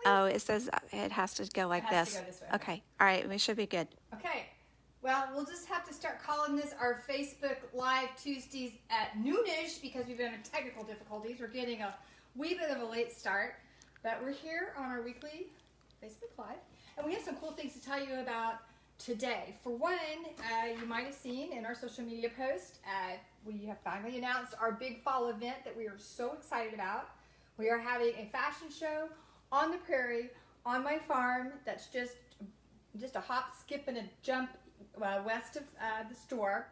Oh, it says it has to go like It has this. to go this way. Okay. All right. We should be good. Okay. Well, we'll just have to start calling this our Facebook Live Tuesdays at noonish because we've been having technical difficulties. We're getting a wee bit of a late start, but we're here on our weekly Facebook Live, and we have some cool things to tell you about today. For one, you might have seen in our social media post, we have finally announced our big fall event that we are so excited about. We are having a fashion show on the prairie on my farm that's just a hop, skip, and a jump west of the store.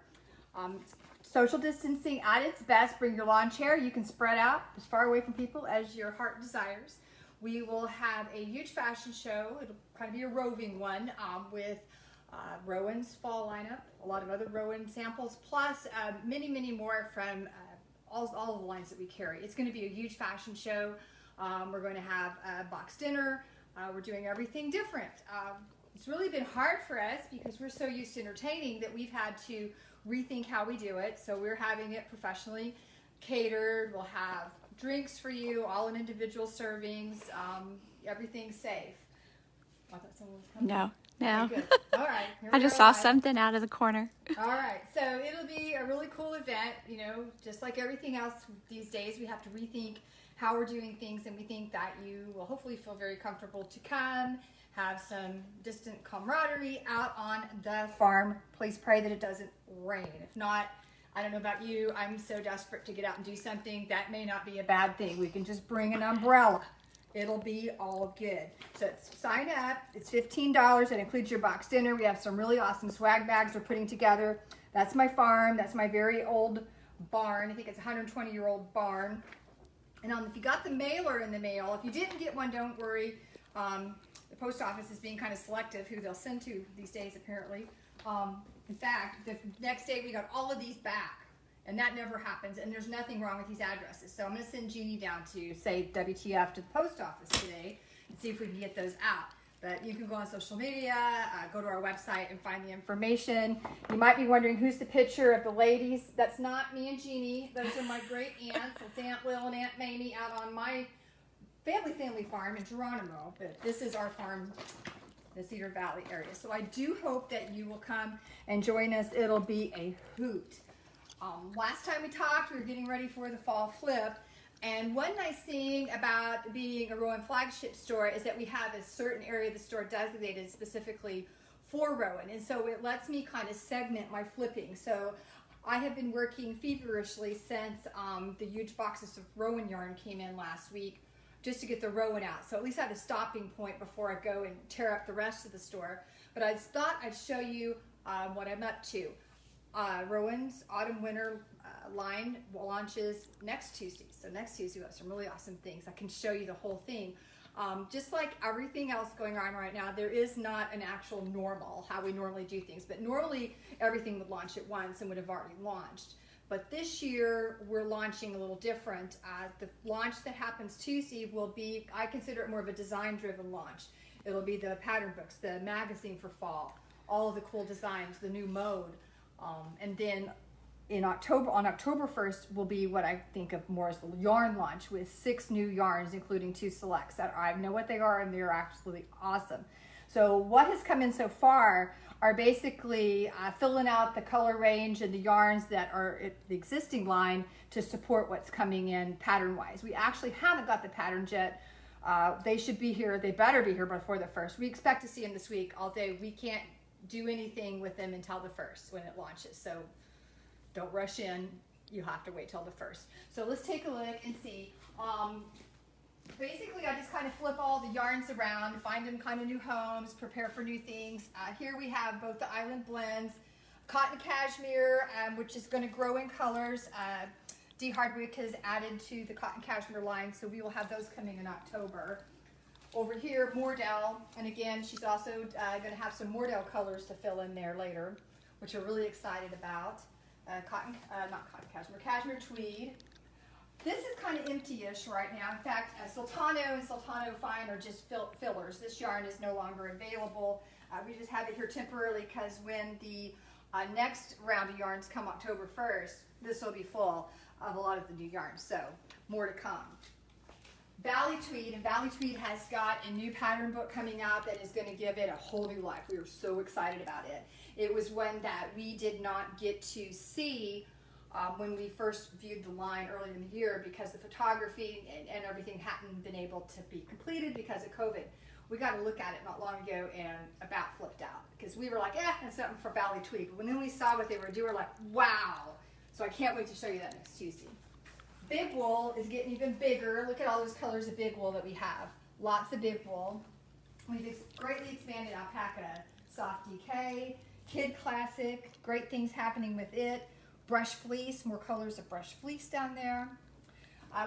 Social distancing at its best. Bring your lawn chair. You can spread out as far away from people as your heart desires. We will have a huge fashion show. It'll kind of be a roving one with Rowan's fall lineup, a lot of other Rowan samples, plus many, many more from all of the lines that we carry. It's going to be a huge fashion show. We're going to have a box dinner. We're doing everything different. It's really been hard for us because we're so used to entertaining that we've had to rethink how we do it. So we're having it professionally catered. We'll have drinks for you, all in individual servings, everything's safe. I thought someone was coming. No. Okay, good. All right. I just saw something out of the corner. All right. So it'll be a really cool event. You know, just like everything else these days, we have to rethink how we're doing things, and we think that you will hopefully feel very comfortable to come, have some distant camaraderie out on the farm. Please pray that it doesn't rain. If not, I don't know about you, I'm so desperate to get out and do something. That may not be a bad thing. We can just bring an umbrella. It'll be all good. So sign up. It's $15. It includes your box dinner. We have some really awesome swag bags we're putting together. That's my farm. That's my very old barn. I think it's a 120-year-old barn. And if you got the mailer in the mail, if you didn't get one, don't worry. The post office is being kind of selective who they'll send to these days, apparently. In fact, the next day we got all of these back, and that never happens, and there's nothing wrong with these addresses. So I'm going to send Jeannie down to say WTF to the post office today and see if we can get those out. But you can go on social media, go to our website and find the information. You might be wondering who's the picture of the ladies. That's not me and Jeannie. Those are my great aunts. It's Aunt Lil and Aunt Mamie out on my family farm in Geronimo. But this is our farm, the Cedar Valley area. So I do hope that you will come and join us. It'll be a hoot. Last time we talked, we were getting ready for the fall flip. And one nice thing about being a Rowan flagship store is that we have a certain area of the store designated specifically for Rowan. And so it lets me kind of segment my flipping. So I have been working feverishly since the huge boxes of Rowan yarn came in last week just to get the Rowan out. So at least I have a stopping point before I go and tear up the rest of the store. But I thought I'd show you what I'm up to. Rowan's Autumn Winter line launches next Tuesday. So next Tuesday we have some really awesome things. I can show you the whole thing. Just like everything else going on right now, there is not an actual normal, how we normally do things. But normally everything would launch at once and would have already launched. But this year we're launching a little different. The launch that happens Tuesday will be, I consider it more of a design-driven launch. It'll be the pattern books, the magazine for fall, all of the cool designs, the new mode. And then on October 1st will be what I think of more as the yarn launch with 6 new yarns, including 2 selects that I know what they are and they're absolutely awesome. So what has come in so far are basically filling out the color range and the yarns that are at the existing line to support what's coming in pattern-wise. We actually haven't got the patterns yet. They should be here. They better be here before the 1st. We expect to see them this week, although we can't do anything with them until the 1st when it launches. So don't rush in. You have to wait till the 1st. So let's take a look and see. Basically, I just kind of flip all the yarns around, find them kind of new homes, prepare for new things. Here we have both the Island Blends, Cotton Cashmere, which is going to grow in colors. Dee Hardwick has added to the Cotton Cashmere line, so we will have those coming in October. Over here, Moordell, and again, she's also going to have some Moordell colors to fill in there later, which we're really excited about. Cashmere Tweed. This is kind of empty-ish right now. In fact, Sultano and Sultano Fine are just fillers. This yarn is no longer available. We just have it here temporarily because when the next round of yarns come October 1st, this will be full of a lot of the new yarns. So more to come. Valley Tweed, and Valley Tweed has got a new pattern book coming out that is going to give it a whole new life. We are so excited about it. It was one that we did not get to see when we first viewed the line earlier in the year because the photography and everything hadn't been able to be completed because of COVID. We got to look at it not long ago and about flipped out because we were like, that's something for Valley Tweed. But when we saw what they were doing, we're like, wow. So I can't wait to show you that next Tuesday. Big wool is getting even bigger. Look at all those colors of big wool that we have. Lots of big wool. We've greatly expanded alpaca. Soft DK, Kid Classic, great things happening with it. Brush fleece, more colors of brush fleece down there.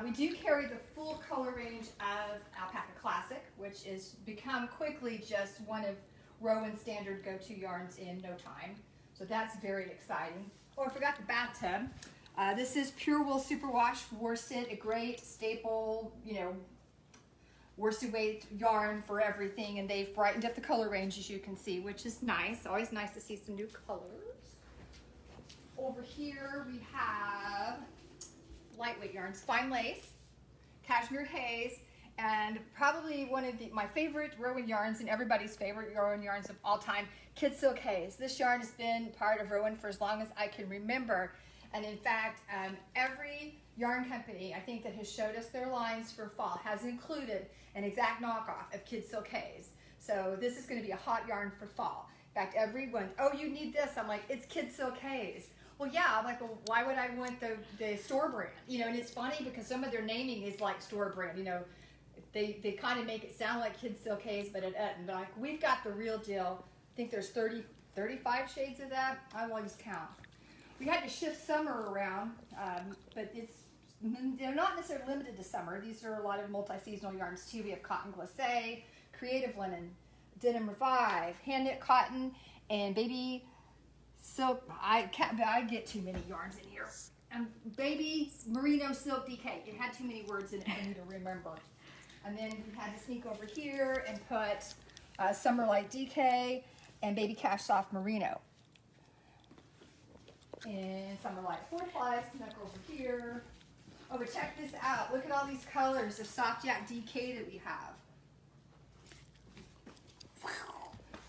We do carry the full color range of Alpaca Classic, which is become quickly just one of Rowan's standard go-to yarns in no time. So that's very exciting. Oh, I forgot the bathtub. This is Pure Wool Superwash Worsted, a great staple, worsted weight yarn for everything, and they've brightened up the color range as you can see, which is nice. Always nice to see some new colors. Over here we have lightweight yarns, fine lace, cashmere haze, and probably one of my favorite Rowan yarns and everybody's favorite Rowan yarns of all time, Kid Silk Haze. This yarn has been part of Rowan for as long as I can remember. And in fact, every yarn company, I think, that has showed us their lines for fall has included an exact knockoff of Kid Silk Haze. So this is going to be a hot yarn for fall. In fact, everyone, oh, you need this. I'm like, it's Kid Silk Haze. Well, yeah, I'm like, well, why would I want the store brand? And it's funny because some of their naming is like store brand. They kind of make it sound like Kid Silk Haze, but it isn't. But like, we've got the real deal. I think there's 35 shades of that. I always count. We had to shift summer around, but they're not necessarily limited to summer. These are a lot of multi-seasonal yarns too. We have cotton glacé, creative linen, denim revive, hand knit cotton, and baby silk. I get too many yarns in here. Baby merino silk DK. It had too many words in it for me to remember. And then we had to sneak over here and put summer light DK and baby cash soft merino. And Summer Light 4+, snuck over here. Oh, but check this out. Look at all these colors of Soft Yak DK that we have.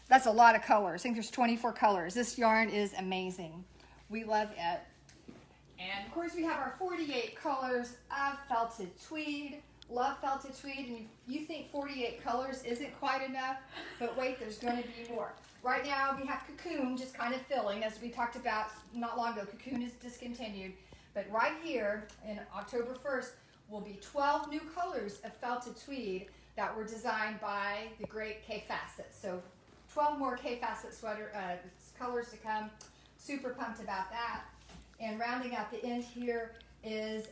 That's a lot of colors. I think there's 24 colors. This yarn is amazing. We love it. And of course we have our 48 colors of felted tweed. Love felted tweed, and you think 48 colors isn't quite enough, but wait, there's going to be more. Right now we have cocoon just kind of filling, as we talked about not long ago. Cocoon is discontinued, but right here in October 1st will be 12 new colors of felted tweed that were designed by the great Kay Fassett. So 12 more Kay Fassett colors to come. Super pumped about that. And rounding out the end here is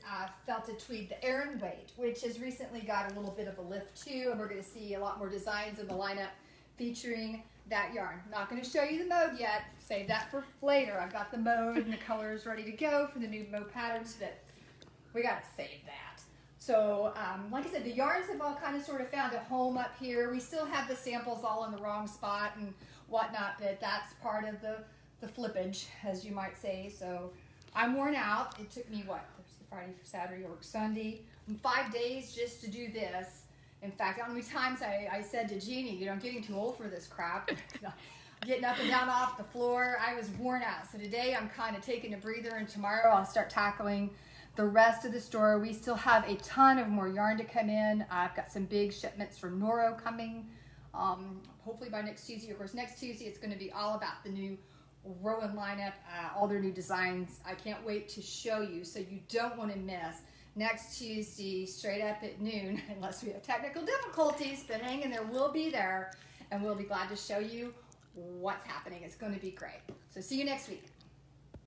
felted tweed, the Aran weight, which has recently got a little bit of a lift too, and we're going to see a lot more designs in the lineup featuring that yarn. Not going to show you the mode yet. Save that for later. I've got the mode and the colors ready to go for the new mode patterns, but we got to save that. So, like I said, the yarns have all kind of sort of found a home up here. We still have the samples all in the wrong spot and whatnot, but that's part of the flippage, as you might say. So I'm worn out. It took me, what, Thursday, Friday, Saturday, or Sunday, 5 days just to do this. In fact, how many times I said to Jeannie, I'm getting too old for this crap. Getting up and down off the floor. I was worn out. So today I'm kind of taking a breather, and tomorrow I'll start tackling the rest of the store. We still have a ton of more yarn to come in. I've got some big shipments from Noro coming, hopefully by next Tuesday. Of course, next Tuesday it's going to be all about the new Rowan lineup, all their new designs. I can't wait to show you, so you don't want to miss next Tuesday straight up at noon, unless we have technical difficulties, but hang in there, we'll be there, and we'll be glad to show you what's happening. It's going to be great. So see you next week.